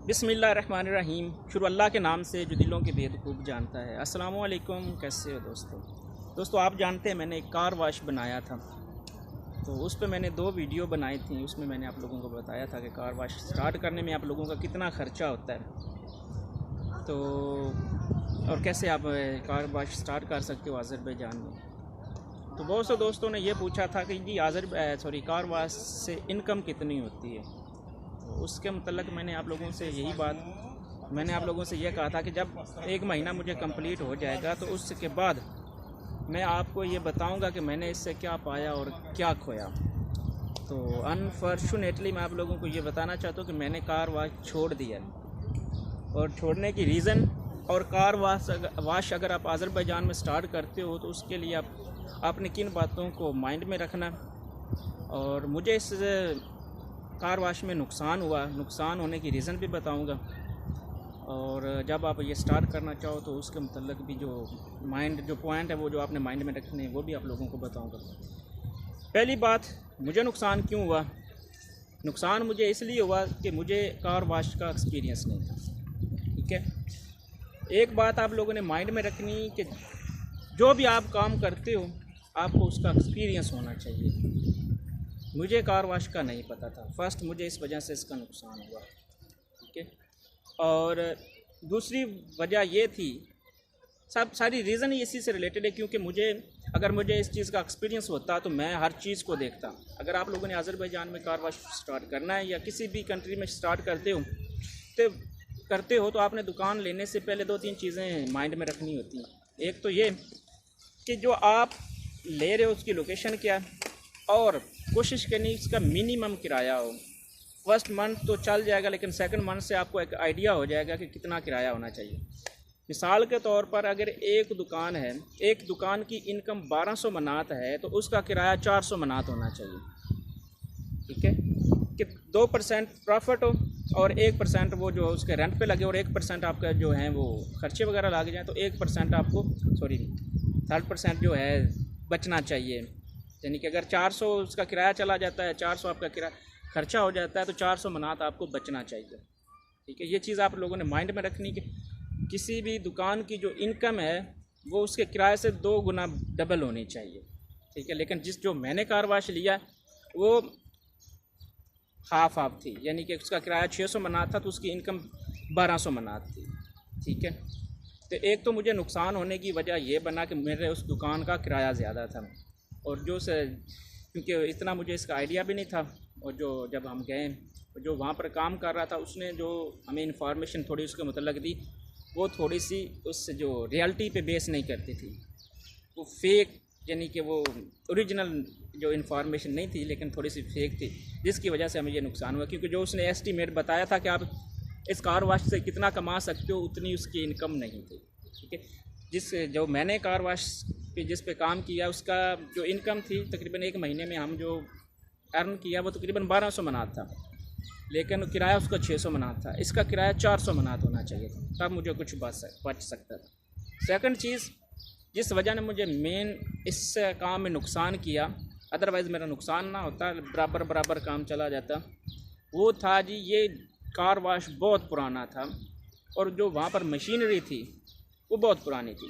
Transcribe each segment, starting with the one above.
बिस्मिल्लाहिर्रहमानिर्रहीम। शुरू अल्लाह के नाम से जो दिलों के भेद खूब जानता है। अस्सलाम वालेकुम, कैसे हो दोस्तों। आप जानते हैं मैंने एक कार वाश बनाया था, तो उस पर मैंने 2 वीडियो बनाई थी। उसमें मैंने आप लोगों को बताया था कि कार वाश स्टार्ट करने में आप लोगों का कितना ख़र्चा होता है, तो और कैसे आप कार वाश स्टार्ट कर सकते हो अज़रबैजान में। तो बहुत से दोस्तों ने ये पूछा था कि जी कार वाश से इनकम कितनी होती है। तो उसके मतलब मैंने आप लोगों से ये कहा था कि जब 1 महीना मुझे कंप्लीट हो जाएगा तो उसके बाद मैं आपको ये बताऊंगा कि मैंने इससे क्या पाया और क्या खोया। तो अनफॉर्चुनेटली मैं आप लोगों को ये बताना चाहता हूँ कि मैंने कार वाश छोड़ दिया है। और छोड़ने की रीज़न और कार वाश अगर आप अज़रबैजान में स्टार्ट करते हो तो उसके लिए आपने किन बातों को माइंड में रखना। और मुझे इस कार वाश में नुकसान होने की रीज़न भी बताऊंगा। और जब आप ये स्टार्ट करना चाहो तो उसके मतलब भी जो पॉइंट है वो जो आपने माइंड में रखने वो भी आप लोगों को बताऊंगा। पहली बात, मुझे नुकसान क्यों हुआ। नुकसान मुझे इसलिए हुआ कि मुझे कार वाश का एक्सपीरियंस नहीं था। ठीक है, एक बात आप लोगों ने माइंड में रखनी कि जो भी आप काम करते हो आपको उसका एक्सपीरियंस होना चाहिए। मुझे कार वाश का नहीं पता था, फर्स्ट मुझे इस वजह से इसका नुकसान हुआ। ठीक है, और दूसरी वजह ये थी, सारी रीज़न ही इसी से रिलेटेड है, क्योंकि अगर मुझे इस चीज़ का एक्सपीरियंस होता तो मैं हर चीज़ को देखता। अगर आप लोगों ने अज़रबैजान में कार वाश स्टार्ट करना है या किसी भी कंट्री में स्टार्ट करते हो तो आपने दुकान लेने से पहले 2-3 चीज़ें माइंड में रखनी होती हैं। एक तो ये कि जो आप ले रहे हो उसकी लोकेशन क्या है, और कोशिश करनी इसका मिनिमम किराया हो। फर्स्ट मंथ तो चल जाएगा, लेकिन सेकंड मंथ से आपको एक आइडिया हो जाएगा कि कितना किराया होना चाहिए। मिसाल के तौर पर अगर एक दुकान है, एक दुकान की इनकम 1200 मनात है तो उसका किराया 400 मनात होना चाहिए। ठीक है, कि 2% प्रॉफिट हो और 1% वो जो उसके रेंट पे लगे और 1% आपका जो है वो खर्चे वगैरह लग जाए, तो 1% आपको 3% जो है बचना चाहिए। यानी कि अगर 400 उसका किराया चला जाता है, 400 आपका किराया खर्चा हो जाता है, तो 400 मनात आपको बचना चाहिए। ठीक है, ये चीज़ आप लोगों ने माइंड में रखनी कि किसी भी दुकान की जो इनकम है वो उसके किराए से 2 गुना डबल होनी चाहिए। ठीक है, लेकिन जो मैंने कार वाश लिया वो हाफ थी, यानी कि उसका किराया 600 मनात था तो उसकी इनकम 1200 मनात थी। ठीक है, तो एक तो मुझे नुकसान होने की वजह ये बना कि मेरे उस दुकान का किराया ज़्यादा था, और क्योंकि इतना मुझे इसका आइडिया भी नहीं था। और जब हम गए, जो वहाँ पर काम कर रहा था उसने जो हमें इन्फॉर्मेशन थोड़ी उसके मतलब दी, वो थोड़ी सी उस जो रियलिटी पे बेस नहीं करती थी, वो फेक, यानी कि वो ओरिजिनल जो इन्फॉर्मेशन नहीं थी, लेकिन थोड़ी सी फेक थी, जिसकी वजह से हमें ये नुकसान हुआ। क्योंकि जो उसने एस्टीमेट बताया था कि आप इस कार वाश से कितना कमा सकते हो, उतनी उसकी इनकम नहीं थी। ठीक है, जो मैंने कार वाश पे जिस पे काम किया उसका जो इनकम थी तकरीबन 1 महीने में हम जो अर्न किया वो तकरीबन 1200 मनात था, लेकिन किराया उसका 600 मनात था। इसका किराया 400 मनात होना चाहिए था, तब मुझे कुछ बच सकता था। सेकंड चीज़ जिस वजह ने मुझे मेन इस काम में नुकसान किया, अदरवाइज़ मेरा नुकसान ना होता, बराबर काम चला जाता, वो था जी ये कार वाश बहुत पुराना था, और जो वहाँ पर मशीनरी थी वो बहुत पुरानी थी।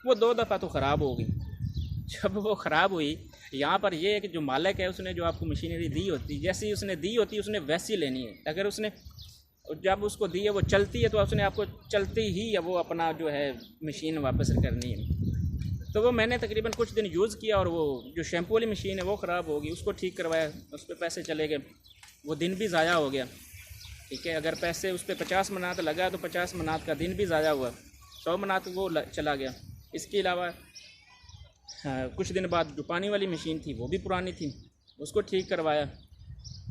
वो 2 दफ़ा तो ख़राब हो गई। जब वो ख़राब हुई, यहाँ पर ये है कि जो मालिक है उसने जो आपको मशीनरी दी होती, जैसी उसने दी होती उसने वैसी लेनी है। अगर उसने जब उसको दी है वो चलती है तो उसने आपको चलती ही या वो अपना जो है मशीन वापस करनी है। तो वो मैंने तकरीबन कुछ दिन यूज़ किया, और वो जो शैम्पू वाली मशीन है वो ख़राब हो गई, उसको ठीक करवाया, उस पर पैसे चले गए, वो दिन भी ज़ाया हो गया। ठीक है, अगर पैसे उस पर 50 मनात लगा तो 50 मनात का दिन भी ज़ाया हुआ, 100 मनात वो चला गया। इसके अलावा कुछ दिन बाद जो पानी वाली मशीन थी वो भी पुरानी थी, उसको ठीक करवाया।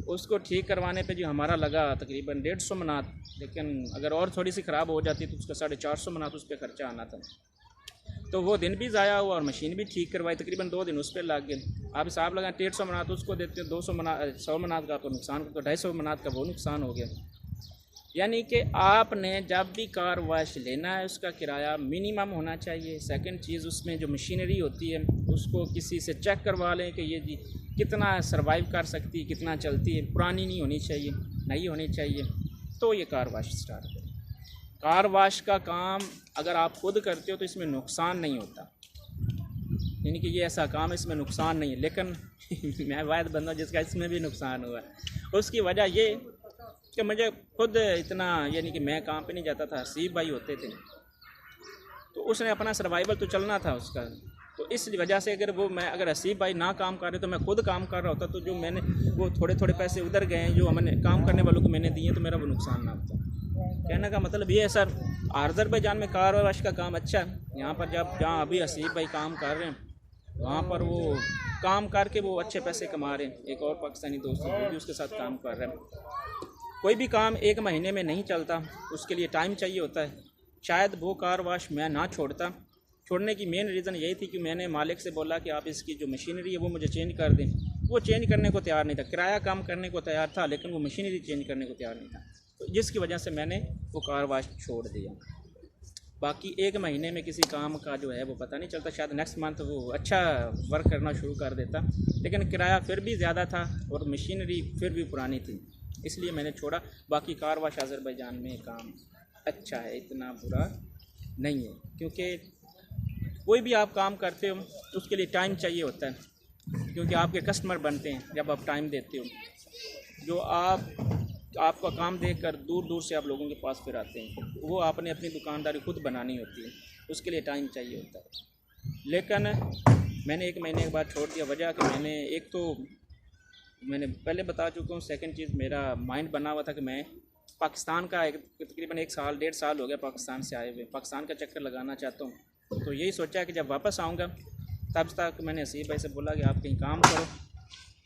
उसको ठीक करवाने पे जो हमारा लगा तकरीबन 150 मनात, लेकिन अगर और थोड़ी सी ख़राब हो जाती तो उसका 450 मनात उस पर ख़र्चा आना था। तो वो दिन भी ज़ाया हुआ और मशीन भी ठीक करवाई, तकरीबन 2 दिन उस पर लग गए। आप हिसाब लगाएं, 150 मनात उसको देते हो, 100 मनात का आपको नुकसान, तो 250 मनात का वो नुकसान हो गया। यानी कि आपने जब भी कार वाश लेना है उसका किराया मिनिमम होना चाहिए। सेकंड चीज़, उसमें जो मशीनरी होती है उसको किसी से चेक करवा लें कि ये जी कितना सर्वाइव कर सकती है, कितना चलती है, पुरानी नहीं होनी चाहिए, नई होनी चाहिए। तो ये कार वाश स्टार्ट करें। कार वाश का काम अगर आप खुद करते हो तो इसमें नुकसान नहीं होता, यानी कि ये ऐसा काम है इसमें नुकसान नहीं है। लेकिन मैं वायद बंदा जिसका इसमें भी नुकसान हुआ है। उसकी वजह ये कि मुझे खुद इतना, यानी कि मैं काम पे नहीं जाता था, हसीब भाई होते थे, तो उसने अपना सर्वाइवल तो चलना था उसका। तो इस वजह से अगर हसीब भाई ना काम कर रहे तो मैं खुद काम कर रहा होता, तो जो मैंने वो थोड़े थोड़े पैसे उधर गए जो हमने काम करने वालों को मैंने दिए, तो मेरा वो नुकसान ना होता। कहने का मतलब ये है सर, अज़रबैजान में कार वाश का काम अच्छा है। यहाँ पर जहाँ अभी हसीब भाई काम कर रहे हैं वहाँ पर वो काम करके वो अच्छे पैसे कमा रहे हैं। एक और पाकिस्तानी दोस्त है वो भी उसके साथ काम कर रहे हैं। कोई भी काम एक महीने में नहीं चलता, उसके लिए टाइम चाहिए होता है। शायद वो कार वाश मैं ना छोड़ता, छोड़ने की मेन रीज़न यही थी कि मैंने मालिक से बोला कि आप इसकी जो मशीनरी है वो मुझे चेंज कर दें। वो चेंज करने को तैयार नहीं था, किराया काम करने को तैयार था, लेकिन वो मशीनरी चेंज करने को तैयार नहीं था, तो जिसकी वजह से मैंने वो कार वाश छोड़ दिया। बाकी एक महीने में किसी काम का जो है वो पता नहीं चलता, शायद नेक्स्ट मंथ वो अच्छा वर्क करना शुरू कर देता, लेकिन किराया फिर भी ज़्यादा था और मशीनरी फिर भी पुरानी थी, इसलिए मैंने छोड़ा। बाकी कार वाश अज़रबैजान में काम अच्छा है, इतना बुरा नहीं है, क्योंकि कोई भी आप काम करते हो उसके लिए टाइम चाहिए होता है, क्योंकि आपके कस्टमर बनते हैं जब आप टाइम देते हो। जो आपका काम देखकर दूर दूर से आप लोगों के पास फिर आते हैं, वो आपने अपनी दुकानदारी खुद बनानी होती है, उसके लिए टाइम चाहिए होता है। लेकिन मैंने एक महीने के बाद छोड़ दिया। वजह कि मैंने पहले बता चुका हूँ, सेकंड चीज़ मेरा माइंड बना हुआ था कि मैं पाकिस्तान का तकरीबन 1 साल हो गया पाकिस्तान से आए हुए, पाकिस्तान का चक्कर लगाना चाहता हूँ। तो यही सोचा कि जब वापस आऊँगा तब तक मैंने हसीब भाई से बोला कि आप कहीं काम करो,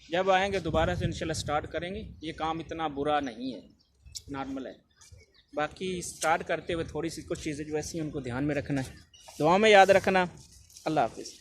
जब आएंगे दोबारा से इंशाल्लाह स्टार्ट करेंगे। ये काम इतना बुरा नहीं है, नॉर्मल है। बाकी स्टार्ट करते हुए थोड़ी सी कुछ चीज़ें जो ऐसी हैं उनको ध्यान में रखना है, दुआ में याद रखना। अल्लाह हाफिज़।